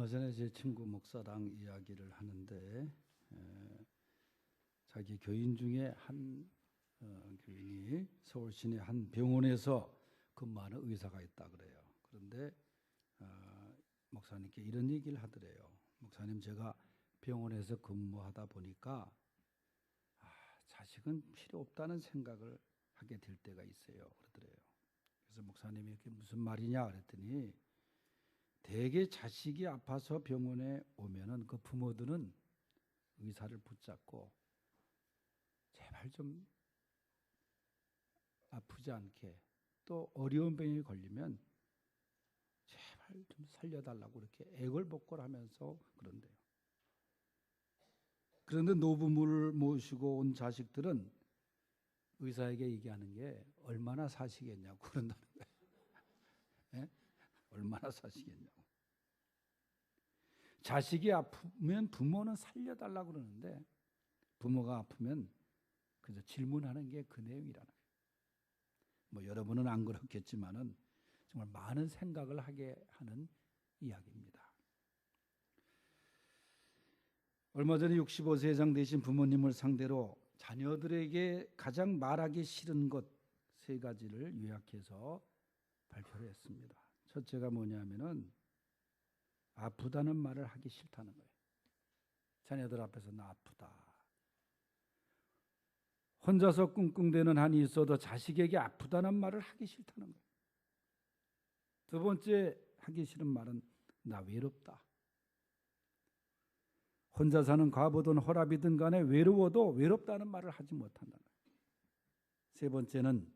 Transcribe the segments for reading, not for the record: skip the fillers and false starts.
전에 제 친구 목사랑 이야기를 하는데 자기 교인 중에 한 교인이 서울 시내 한 병원에서 근무하는 의사가 있다 그래요. 그런데 목사님께 이런 얘기를 하더래요. 목사님, 제가 병원에서 근무하다 보니까 자식은 필요 없다는 생각을 하게 될 때가 있어요. 그러더래요. 그래서 목사님이 그게 무슨 말이냐 그랬더니, 대개 자식이 아파서 병원에 오면은 그 부모들은 의사를 붙잡고 제발 좀 아프지 않게, 또 어려운 병이 걸리면 제발 좀 살려달라고 이렇게 애걸복걸하면서 그런대요. 그런데 노부모를 모시고 온 자식들은 의사에게 얘기하는 게 얼마나 사시겠냐고 그런다는 거예요. 예? 얼마나 사시겠냐고. 자식이 아프면 부모는 살려달라고 그러는데 부모가 아프면 그저 질문하는 게 그 내용이라는 거예요. 뭐 여러분은 안 그렇겠지만은 정말 많은 생각을 하게 하는 이야기입니다. 얼마 전에 65세 이상 되신 부모님을 상대로 자녀들에게 가장 말하기 싫은 것 3가지를 요약해서 발표를 했습니다. 첫째가 뭐냐면은 아프다는 말을 하기 싫다는 거예요. 자녀들 앞에서 나 아프다. 혼자서 끙끙대는 한이 있어도 자식에게 아프다는 말을 하기 싫다는 거예요. 두 번째 하기 싫은 말은 나 외롭다. 혼자 사는 과부든 허랍이든 간에 외로워도 외롭다는 말을 하지 못한다는 거예요. 세 번째는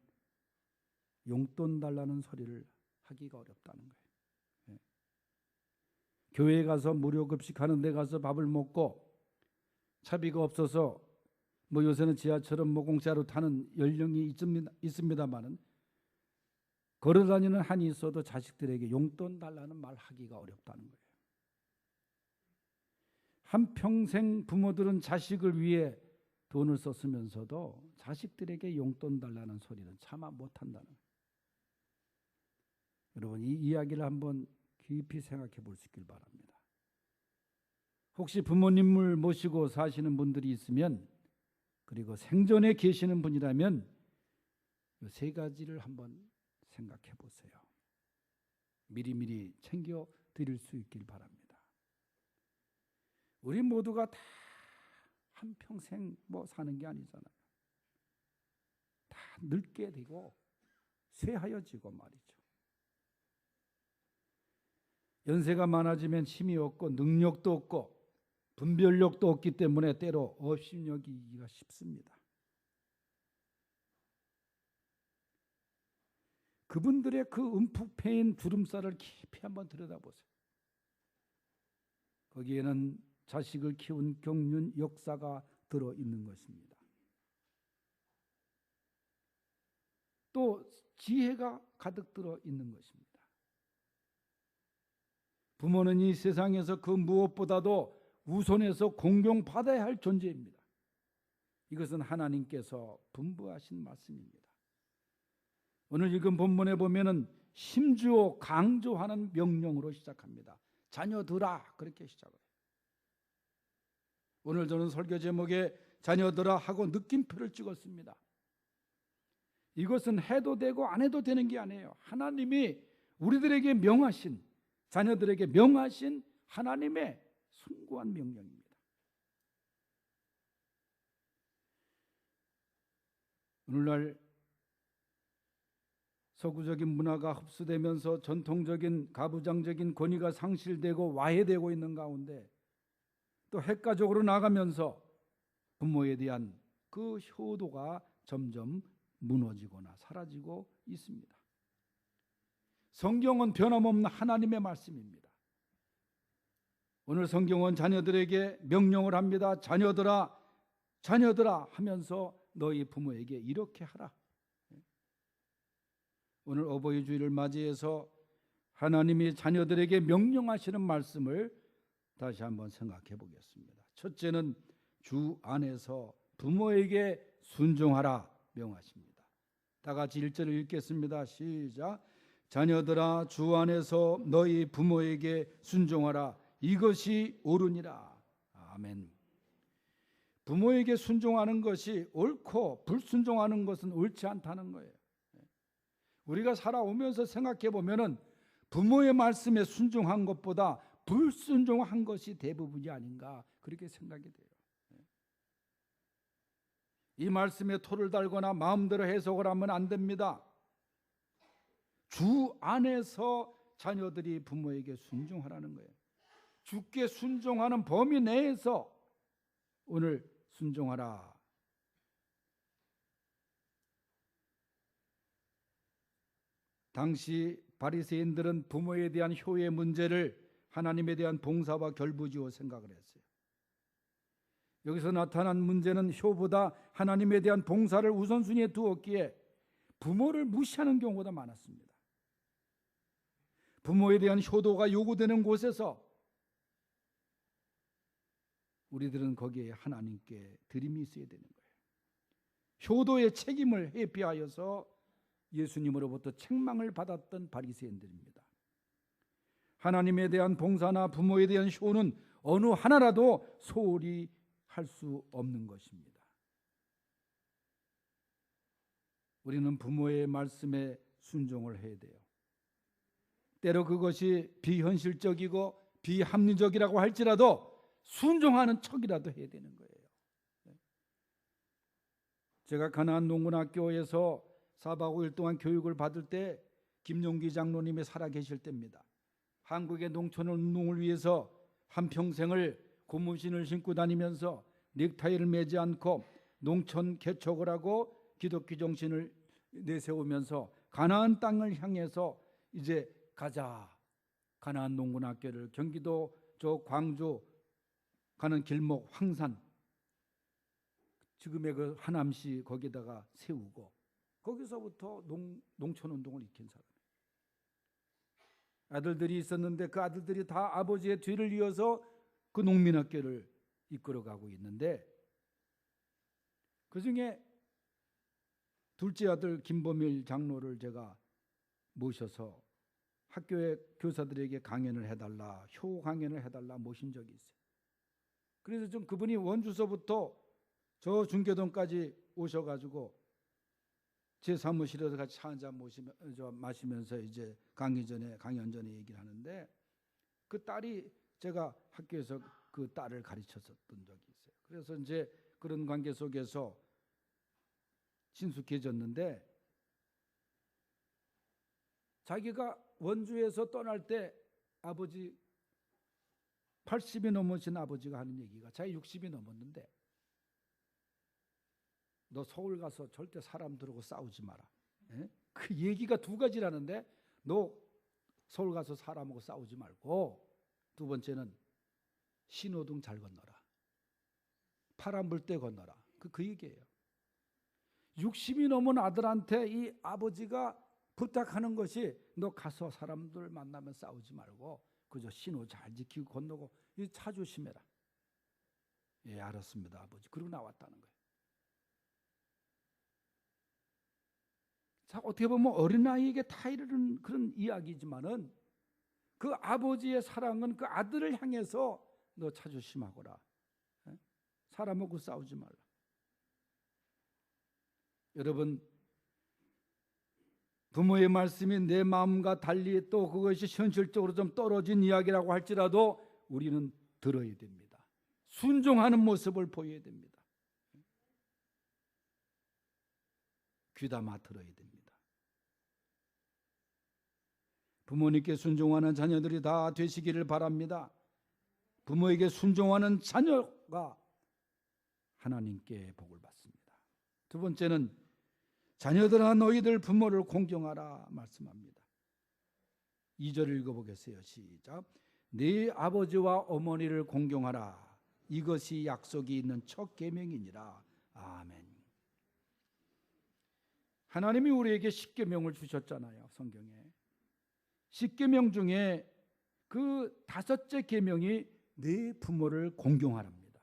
용돈 달라는 소리를 하기가 어렵다는 거예요. 예. 교회에 가서 무료 급식하는 데 가서 밥을 먹고 차비가 없어서 뭐 요새는 지하철은 뭐 공짜로 타는 연령이 있습니다만은 걸어다니는 한이 있어도 자식들에게 용돈 달라는 말 하기가 어렵다는 거예요. 한평생 부모들은 자식을 위해 돈을 썼으면서도 자식들에게 용돈 달라는 소리는 차마 못한다는 거예요. 여러분, 이 이야기를 한번 깊이 생각해 볼 수 있길 바랍니다. 혹시 부모님을 모시고 사시는 분들이 있으면, 그리고 생전에 계시는 분이라면 이 3가지를 한번 생각해 보세요. 미리미리 챙겨 드릴 수 있길 바랍니다. 우리 모두가 다 한평생 뭐 사는 게 아니잖아요. 다 늙게 되고 쇠하여지고 말이죠. 연세가 많아지면 힘이 없고 능력도 없고 분별력도 없기 때문에 때로 업신여기기가 쉽습니다. 그분들의 그 움푹 패인 주름살을 깊이 한번 들여다보세요. 거기에는 자식을 키운 경륜 역사가 들어있는 것입니다. 또 지혜가 가득 들어있는 것입니다. 부모는 이 세상에서 그 무엇보다도 우선해서 공경받아야 할 존재입니다. 이것은 하나님께서 분부하신 말씀입니다. 오늘 읽은 본문에 보면은 심주어 강조하는 명령으로 시작합니다. 자녀들아, 그렇게 시작을 해요. 오늘 저는 설교 제목에 자녀들아 하고 느낌표를 찍었습니다. 이것은 해도 되고 안 해도 되는 게 아니에요. 하나님이 우리들에게 명하신, 자녀들에게 명하신 하나님의 숭고한 명령입니다. 오늘날 서구적인 문화가 흡수되면서 전통적인 가부장적인 권위가 상실되고 와해되고 있는 가운데 또 핵가족으로 나가면서 부모에 대한 그 효도가 점점 무너지거나 사라지고 있습니다. 성경은 변함없는 하나님의 말씀입니다. 오늘 성경은 자녀들에게 명령을 합니다. 자녀들아, 자녀들아 하면서 너희 부모에게 이렇게 하라. 오늘 어버이 주일을 맞이해서 하나님이 자녀들에게 명령하시는 말씀을 다시 한번 생각해 보겠습니다. 첫째는 주 안에서 부모에게 순종하라 명하십니다. 다 같이 1절을 읽겠습니다. 시작. 자녀들아 주 안에서 너희 부모에게 순종하라. 이것이 옳으니라. 아멘. 부모에게 순종하는 것이 옳고 불순종하는 것은 옳지 않다는 거예요. 우리가 살아오면서 생각해 보면은 부모의 말씀에 순종한 것보다 불순종한 것이 대부분이 아닌가 그렇게 생각이 돼요. 이 말씀에 토를 달거나 마음대로 해석을 하면 안 됩니다. 주 안에서 자녀들이 부모에게 순종하라는 거예요. 주께 순종하는 범위 내에서 오늘 순종하라. 당시 바리새인들은 부모에 대한 효의 문제를 하나님에 대한 봉사와 결부지어 생각을 했어요. 여기서 나타난 문제는 효보다 하나님에 대한 봉사를 우선순위에 두었기에 부모를 무시하는 경우가 많았습니다. 부모에 대한 효도가 요구되는 곳에서 우리들은 거기에 하나님께 드림이 있어야 되는 거예요. 효도의 책임을 회피하여서 예수님으로부터 책망을 받았던 바리새인들입니다. 하나님에 대한 봉사나 부모에 대한 효는 어느 하나라도 소홀히 할 수 없는 것입니다. 우리는 부모의 말씀에 순종을 해야 돼요. 때로 그것이 비현실적이고 비합리적이라고 할지라도 순종하는 척이라도 해야 되는 거예요. 제가 가나안 농군학교에서 4박 5일 동안 교육을 받을 때 김용기 장로님이 살아계실 때입니다. 한국의 농촌 운동을 위해서 한평생을 고무신을 신고 다니면서 넥타이를 매지 않고 농촌 개척을 하고 기독교 정신을 내세우면서 가나안 땅을 향해서 이제 가자. 가나안 농군학교를 경기도 저 광주 가는 길목 황산 지금의 그 하남시 거기다가 세우고 거기서부터 농촌 운동을 일으킨 사람이에요. 아들들이 있었는데 그 아들들이 다 아버지의 뒤를 이어서 그 농민학교를 이끌어가고 있는데 그중에 둘째 아들 김범일 장로를 제가 모셔서 학교의 교사들에게 강연을 해달라, 효 강연을 해달라 모신 적이 있어요. 그래서 좀 그분이 원주서부터 저 중계동까지 오셔가지고 제 사무실에서 같이 차 한잔 마시면서 이제 강연 전에 얘기를 하는데 그 딸이 제가 학교에서 그 딸을 가르쳤었던 적이 있어요. 그래서 이제 그런 관계 속에서 친숙해졌는데 자기가 원주에서 떠날 때 아버지 80이 넘으신 아버지가 하는 얘기가 자기 60이 넘었는데 너 서울 가서 절대 사람들하고 싸우지 마라. 에? 그 얘기가 두 가지라는데 너 서울 가서 사람하고 싸우지 말고 두 번째는 신호등 잘 건너라. 파란 불 때 건너라. 그 얘기예요. 60이 넘은 아들한테 이 아버지가 부탁하는 것이 너 가서 사람들 만나면 싸우지 말고 그저 신호 잘 지키고 건너고 이 차 조심해라. 예, 알았습니다, 아버지. 그러고 나왔다는 거예요. 자, 어떻게 보면 어린아이에게 다 이르는 그런 이야기지만은 그 아버지의 사랑은 그 아들을 향해서 너 차 조심하거라. 사람하고 싸우지 말라. 여러분, 부모의 말씀이 내 마음과 달리 또 그것이 현실적으로 좀 떨어진 이야기라고 할지라도 우리는 들어야 됩니다. 순종하는 모습을 보여야 됩니다. 귀담아 들어야 됩니다. 부모님께 순종하는 자녀들이 다 되시기를 바랍니다. 부모에게 순종하는 자녀가 하나님께 복을 받습니다. 두 번째는 자녀들아 너희들 부모를 공경하라 말씀합니다. 2절 읽어보겠어요. 시작. 네 아버지와 어머니를 공경하라. 이것이 약속이 있는 첫 계명이니라. 아멘. 하나님이 우리에게 10계명을 주셨잖아요. 성경에. 10계명 중에 그 5째 계명이 네 부모를 공경하랍니다.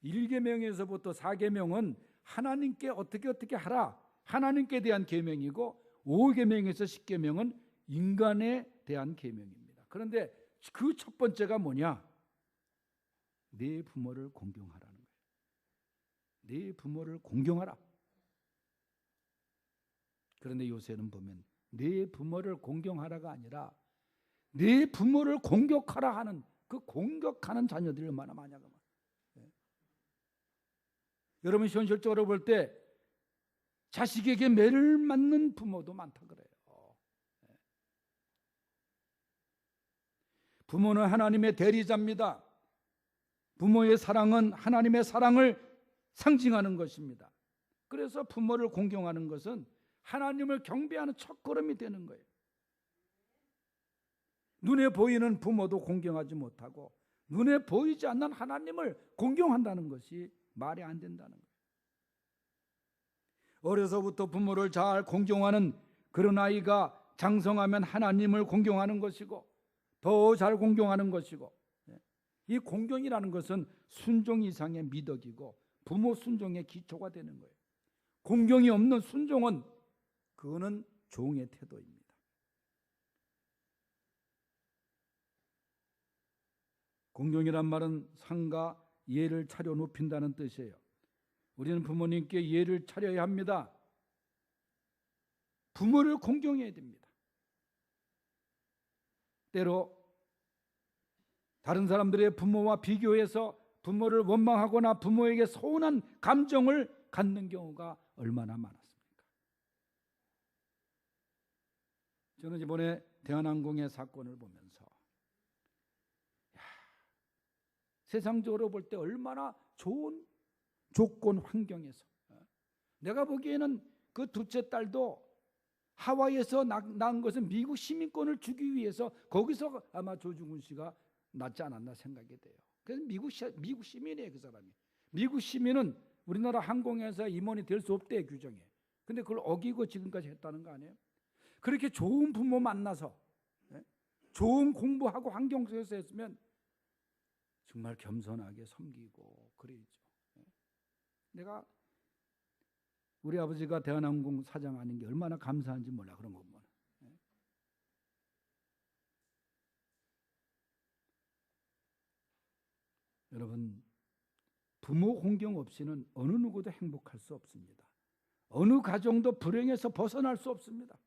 1계명에서부터 4계명은 하나님께 어떻게 하라. 하나님께 대한 계명이고 5계명에서 10계명은 인간에 대한 계명입니다. 그런데 그 첫 번째가 뭐냐? 내 부모를 공경하라는 거예요. 내 부모를 공경하라. 그런데 요새는 보면 내 부모를 공경하라가 아니라 내 부모를 공격하라 하는 그 공격하는 자녀들이 얼마나 많냐고. 여러분 현실적으로 볼 때 자식에게 매를 맞는 부모도 많다 그래요. 부모는 하나님의 대리자입니다. 부모의 사랑은 하나님의 사랑을 상징하는 것입니다. 그래서 부모를 공경하는 것은 하나님을 경배하는 첫걸음이 되는 거예요. 눈에 보이는 부모도 공경하지 못하고 눈에 보이지 않는 하나님을 공경한다는 것이 말이 안 된다는 거예요. 어려서부터 부모를 잘 공경하는 그런 아이가 장성하면 하나님을 공경하는 것이고 더 잘 공경하는 것이고, 이 공경이라는 것은 순종 이상의 미덕이고 부모 순종의 기초가 되는 거예요. 공경이 없는 순종은 그거는 종의 태도입니다. 공경이란 말은 상과 예를 차려 높인다는 뜻이에요. 우리는 부모님께 예를 차려야 합니다. 부모를 공경해야 됩니다. 때로 다른 사람들의 부모와 비교해서 부모를 원망하거나 부모에게 서운한 감정을 갖는 경우가 얼마나 많았습니까? 저는 이번에 대한항공의 사건을 보면서 세상적으로 볼 때 얼마나 좋은 조건 환경에서, 내가 보기에는 그 둘째 딸도 하와이에서 낳은 것은 미국 시민권을 주기 위해서 거기서 아마 조중훈 씨가 낳지 않았나 생각이 돼요. 그래서 미국 시민이에요, 그 사람이. 미국 시민은 우리나라 항공회사 임원이 될 수 없대, 규정에. 근데 그걸 어기고 지금까지 했다는 거 아니에요? 그렇게 좋은 부모 만나서 좋은 공부하고 환경 속에서 했으면 정말 겸손하게 섬기고 그래야죠. 내가 우리 아버지가 대한항공 사장 아닌 게 얼마나 감사한지 몰라, 그런 거 보면. 여러분, 부모 공경 없이는 어느 누구도 행복할 수 없습니다. 어느 가정도 불행에서 벗어날 수 없습니다.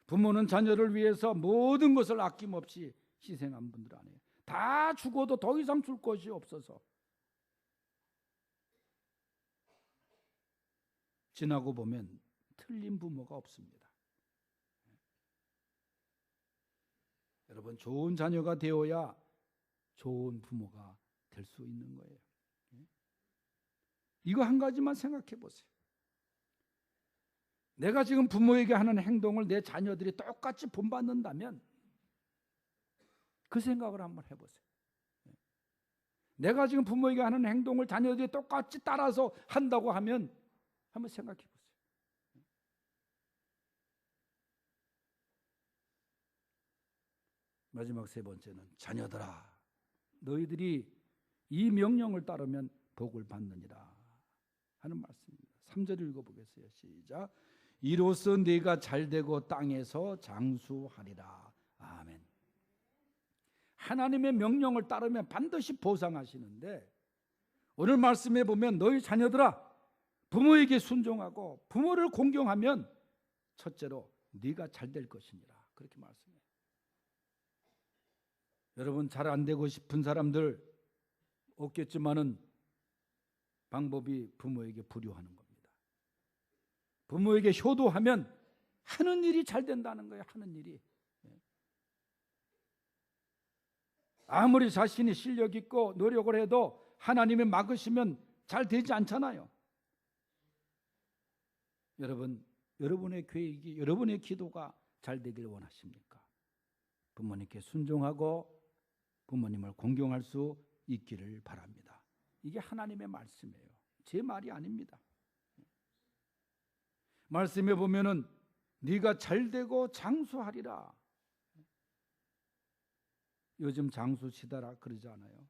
부모는 자녀를 위해서 모든 것을 아낌없이 희생한 분들 아니에요. 다 죽어도 더 이상 줄 것이 없어서 지나고 보면 틀린 부모가 없습니다. 여러분, 좋은 자녀가 되어야 좋은 부모가 될 수 있는 거예요. 이거 한 가지만 생각해 보세요. 내가 지금 부모에게 하는 행동을 내 자녀들이 똑같이 본받는다면 그 생각을 한번 해보세요. 내가 지금 부모에게 하는 행동을 자녀들이 똑같이 따라서 한다고 하면 한번 생각해 보세요. 마지막 세 번째는 자녀들아, 너희들이 이 명령을 따르면 복을 받느니라 하는 말씀입니다. 3절 읽어보겠어요. 시작. 이로써 네가 잘되고 땅에서 장수하리라. 아멘. 하나님의 명령을 따르면 반드시 보상하시는데, 오늘 말씀에 보면 너희 자녀들아, 부모에게 순종하고 부모를 공경하면 첫째로 네가 잘될 것이니라, 그렇게 말씀해요. 여러분, 잘 안 되고 싶은 사람들 없겠지만은 방법이 부모에게 불효하는 겁니다. 부모에게 효도하면 하는 일이 잘 된다는 거예요. 하는 일이. 아무리 자신이 실력 있고 노력을 해도 하나님이 막으시면 잘 되지 않잖아요. 여러분, 여러분의 계획이, 여러분의 기도가 잘 되길 원하십니까? 부모님께 순종하고 부모님을 공경할 수 있기를 바랍니다. 이게 하나님의 말씀이에요. 제 말이 아닙니다. 말씀에 보면은 네가 잘되고 장수하리라. 요즘 장수 시대라 그러지 않아요?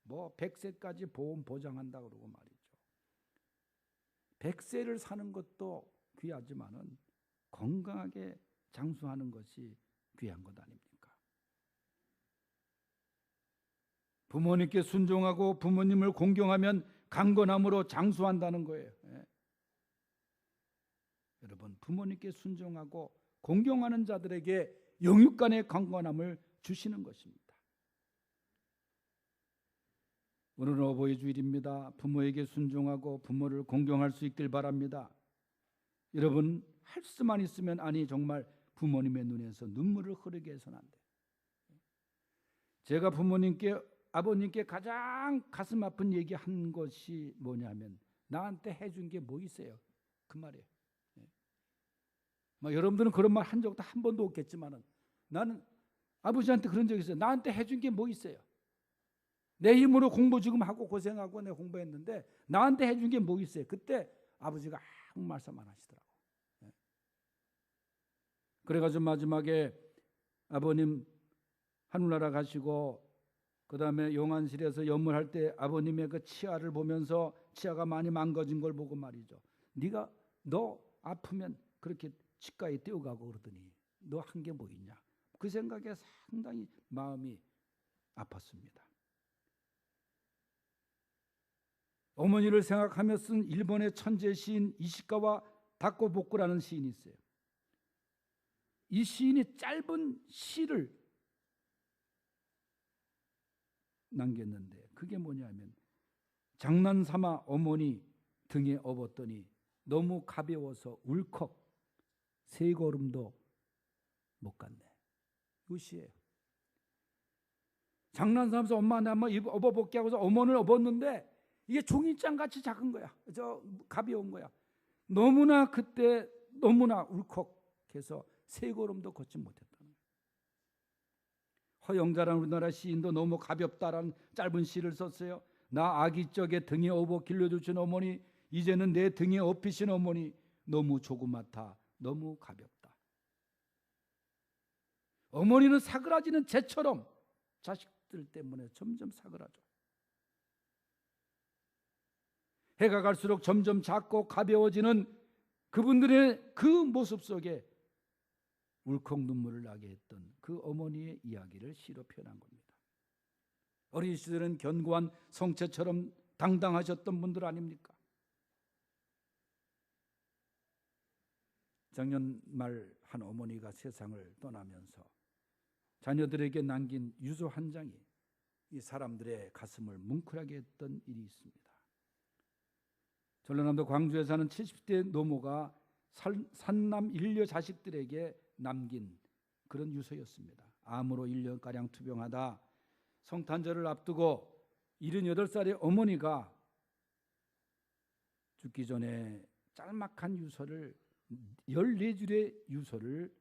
뭐 100세까지 보험 보장한다 그러고 말이죠. 100세를 사는 것도 귀하지만은 건강하게 장수하는 것이 귀한 것 아닙니까? 부모님께 순종하고 부모님을 공경하면 강건함으로 장수한다는 거예요. 예. 여러분, 부모님께 순종하고 공경하는 자들에게 영육간의 강건함을 주시는 것입니다. 오늘은 어버이 주일입니다. 부모에게 순종하고 부모를 공경할 수 있길 바랍니다. 여러분, 할 수만 있으면 아니 정말 부모님의 눈에서 눈물을 흐르게 해서는 안 돼요. 제가 부모님께 아버님께 가장 가슴 아픈 얘기한 것이 뭐냐면 나한테 해준 게 뭐 있어요? 그 말이에요. 여러분들은 그런 말 한 적도 한 번도 없겠지만 나는 아버지한테 그런 적이 있어요. 나한테 해준 게 뭐 있어요? 내 힘으로 공부 지금 하고 고생하고 내가 공부했는데 나한테 해준 게 뭐 있어요? 그때 아버지가 아무 말씀 안 하시더라고. 그래가지고 마지막에 아버님 하늘나라 가시고 그 다음에 용안실에서 연물할 때 아버님의 그 치아를 보면서 치아가 많이 망가진 걸 보고 말이죠. 너 아프면 그렇게 치과에 뛰어가고 그러더니 너 한 게 뭐 있냐. 그 생각에 상당히 마음이 아팠습니다. 어머니를 생각하며 쓴 일본의 천재 시인 이시카와 다코보쿠라는 시인이 있어요. 이 시인이 짧은 시를 남겼는데 그게 뭐냐면 장난삼아 어머니 등에 업었더니 너무 가벼워서 울컥 세 걸음도 못 갔네. 이 시예요. 장난삼아서 엄마 나 한번 업어볼게 하고서 어머니를 업었는데 이게 종이장같이 작은 거야. 가벼운 거야. 너무나 그때 너무나 울컥해서 세 걸음도 걷지 못했다는 거예요. 허영자라는 우리나라 시인도 너무 가볍다라는 짧은 시를 썼어요. 나 아기 적에 등에 업어 길러주신 어머니 이제는 내 등에 업히신 어머니 너무 조그맣다. 너무 가볍다. 어머니는 사그라지는 재처럼 자식들 때문에 점점 사그라져. 해가 갈수록 점점 작고 가벼워지는 그분들의 그 모습 속에 울컥 눈물을 나게 했던 그 어머니의 이야기를 시로 표현한 겁니다. 어린 시절은 견고한 성체처럼 당당하셨던 분들 아닙니까? 작년 말 한 어머니가 세상을 떠나면서 자녀들에게 남긴 유서 한 장이 이 사람들의 가슴을 뭉클하게 했던 일이 있습니다. 전라남도 광주에 사는 70대 노모가 산남 일녀 자식들에게 남긴 그런 유서였습니다. 암으로 1년가량 투병하다 성탄절을 앞두고 78살의 어머니가 죽기 전에 짤막한 유서를 14줄의 유서를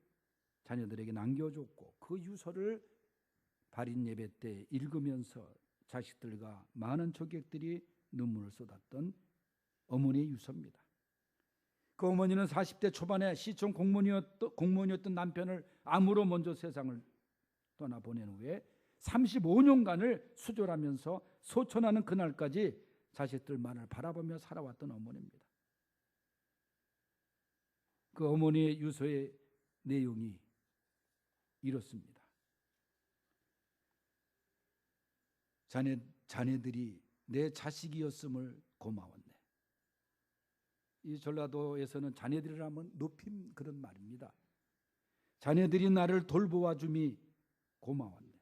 자녀들에게 남겨줬고 그 유서를 발인 예배 때 읽으면서 자식들과 많은 조객들이 눈물을 쏟았던 어머니의 유서입니다. 그 어머니는 40대 초반에 시청 공무원이었던 남편을 암으로 먼저 세상을 떠나보낸 후에 35년간을 수절하면서 소천하는 그날까지 자식들만을 바라보며 살아왔던 어머니입니다. 그 어머니의 유서의 내용이 이렇습니다. 자네들이 내 자식이었음을 고마웠네. 이 전라도에서는 자네들이라면 높임 그런 말입니다. 자네들이 나를 돌보아 줌이 고마웠네.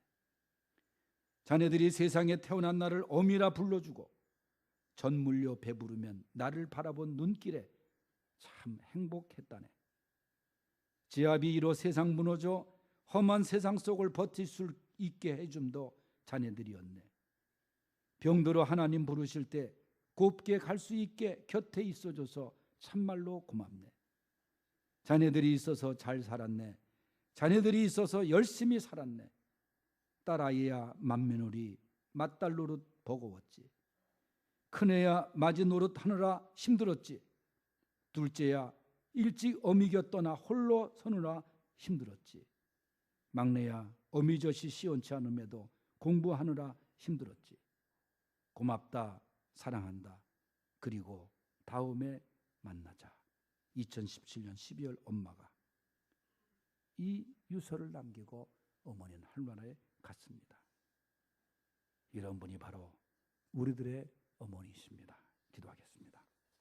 자네들이 세상에 태어난 나를 어미라 불러주고 전물려 배부르면 나를 바라본 눈길에 참 행복했다네. 지압이 이로 세상 무너져 험한 세상 속을 버틸 수 있게 해줌도 자네들이었네. 병들어 하나님 부르실 때 곱게 갈 수 있게 곁에 있어줘서 참말로 고맙네. 자네들이 있어서 잘 살았네. 자네들이 있어서 열심히 살았네. 딸아이야 맏며느리 맏딸 노릇 버거웠지. 큰애야 맞이 노릇 하느라 힘들었지. 둘째야 일찍 어미 곁 떠나 홀로 서느라 힘들었지. 막내야 어미 젖이 시원치 않음에도 공부하느라 힘들었지. 고맙다. 사랑한다. 그리고 다음에 만나자. 2017년 12월 엄마가. 이 유서를 남기고 어머니는 하늘나라에 갔습니다. 이런 분이 바로 우리들의 어머니이십니다. 기도하겠습니다.